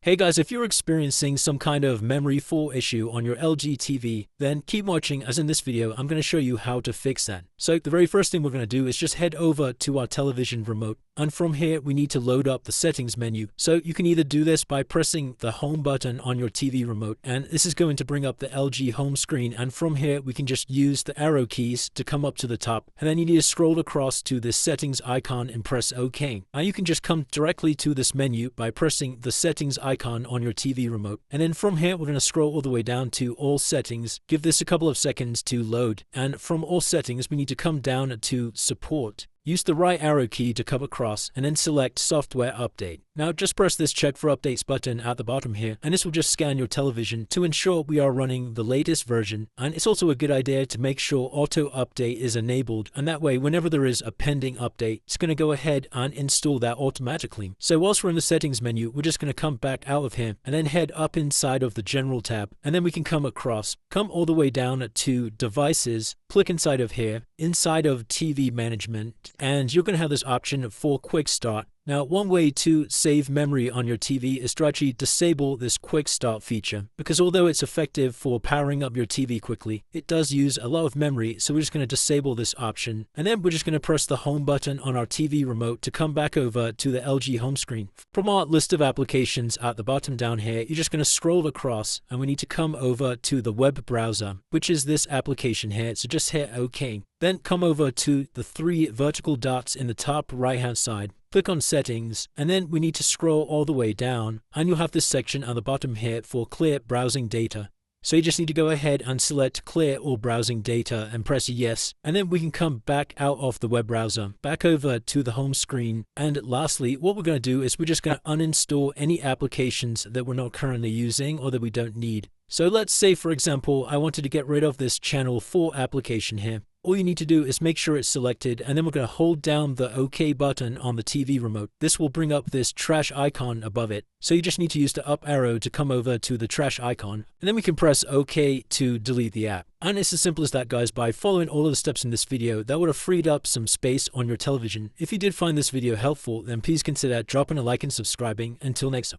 Hey guys, if you're experiencing some kind of memory fall issue on your LG TV, then keep watching, as in this video, I'm going to show you how to fix that. So the very first thing we're going to do is just head over to our television remote, and from here we need to load up the settings menu. So you can either do this by pressing the home button on your TV remote, and this is going to bring up the LG home screen, and from here we can just use the arrow keys to come up to the top, and then you need to scroll across to this settings icon and press OK. Now you can just come directly to this menu by pressing the settings icon on your TV remote, and then from here we're going to scroll all the way down to all settings. Give this a couple of seconds to load, and from all settings we need to come down to support. Use the right arrow key to come across and then select software update. Now just press this check for updates button at the bottom here, and this will just scan your television to ensure we are running the latest version. And it's also a good idea to make sure auto update is enabled, and that way whenever there is a pending update, it's going to go ahead and install that automatically. So whilst we're in the settings menu, we're just going to come back out of here and then head up inside of the general tab, and then we can come across, come all the way down to devices, click inside of here, inside of TV management, and you're going to have this option for quick start. Now, one way to save memory on your TV is to actually disable this quick start feature, because although it's effective for powering up your TV quickly, it does use a lot of memory, so we're just going to disable this option. And then we're just going to press the home button on our TV remote to come back over to the LG home screen. From our list of applications at the bottom down here, you're just going to scroll across, and we need to come over to the web browser, which is this application here, so just hit OK. Then come over to the three vertical dots in the top right hand side. Click on settings, and then we need to scroll all the way down, and you'll have this section at the bottom here for clear browsing data. So you just need to go ahead and select clear all browsing data and press yes, and then we can come back out of the web browser, back over to the home screen. And lastly, what we're going to do is we're just going to uninstall any applications that we're not currently using or that we don't need. So let's say, for example, I wanted to get rid of this Channel 4 application here. All you need to do is make sure it's selected, and then we're going to hold down the OK button on the TV remote. This will bring up this trash icon above it. So you just need to use the up arrow to come over to the trash icon, and then we can press OK to delete the app. And it's as simple as that, guys. By following all of the steps in this video, that would have freed up some space on your television. If you did find this video helpful, then please consider dropping a like and subscribing. Until next time.